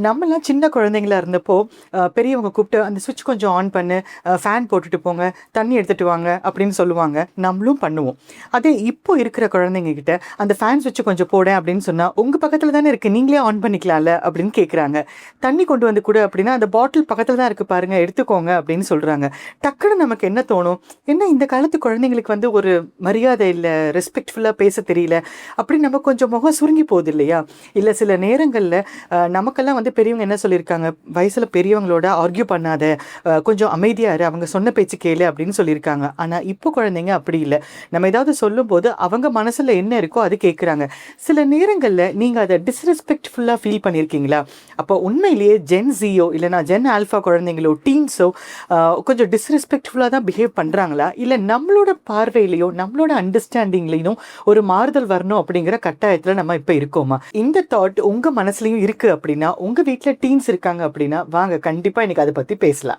நம்மலாம் சின்ன குழந்தைங்களா இருந்தப்போ பெரியவங்க கூப்பிட்டு அந்த சுவிட்ச் கொஞ்சம் ஆன் பண்ணு, ஃபேன் போட்டுட்டு போங்க, தண்ணி எடுத்துட்டு வாங்க அப்படின்னு சொல்லுவாங்க. நம்மளும் பண்ணுவோம். அதே இப்போ இருக்கிற குழந்தைங்க கிட்ட அந்த ஃபேன் சுவிட்ச் கொஞ்சம் போடேன் அப்படின்னு சொன்னா, உங்க பக்கத்துல தானே இருக்கு, நீங்களே ஆன் பண்ணிக்கலாம்ல அப்படின்னு கேட்குறாங்க. தண்ணி கொண்டு வந்து கொடு அப்படின்னா, அந்த பாட்டில் பக்கத்துல தான் இருக்கு பாருங்க, எடுத்துக்கோங்க அப்படின்னு சொல்றாங்க. டக்குன்னு நமக்கு என்ன தோணும்? என்ன இந்த காலத்து குழந்தைங்களுக்கு வந்து ஒரு மரியாதை இல்ல, ரெஸ்பெக்ட்ஃபுல்லா பேச தெரியல அப்படின்னு நம்ம கொஞ்சம் முகம் சுருங்கி போகுது இல்லையா? இல்ல சில நேரங்கள்ல நமக்கெல்லாம் வந்து பெரியவங்க என்ன சொல்லியிருக்காங்க, வயசுல பெரியவங்களோட ஆர்கியூ பண்ணாத, கொஞ்சம் அமைதியா இரு, அவங்க சொன்ன பேச்சு கேளு அப்படின்னு சொல்லியிருக்காங்க. ஆனா இப்போ குழந்தைங்க அப்படி இல்லை. நம்ம ஏதாவது சொல்லும்போது அவங்க மனசுல என்ன இருக்கோ அது கேட்குறாங்க. சில நேரங்கள்ல நீங்க அதை டிஸ்ரெஸ்பெக்ட்ஃபுல்லா ஃபீல் பண்ணியிருக்கீங்களா? அப்போ உண்மையிலேயே ஜென் ஜியோ இல்லைனா ஜென் ஆல்ஃபா குழந்தைங்களோ டீன்ஸோ கொஞ்சம் டிஸ்ரெஸ்பெக்ட்ஃபுல்லாக தான் பிஹேவ் பண்ணுறாங்களா, இல்லை நம்மளோட பார்வையிலையோ நம்மளோட அண்டர்ஸ்டாண்டிங்லையும் ஒரு மாறுதல் வரணும் அப்படிங்கிற கட்டாயத்தில் நம்ம இப்போ இருக்கோமா? இந்த தாட் உங்க மனசுலையும் இருக்கு அப்படின்னா, உங்க வீட்டில் டீன்ஸ் இருக்காங்க அப்படின்னா வாங்க, கண்டிப்பாக இன்னைக்கு அதை பற்றி பேசலாம்.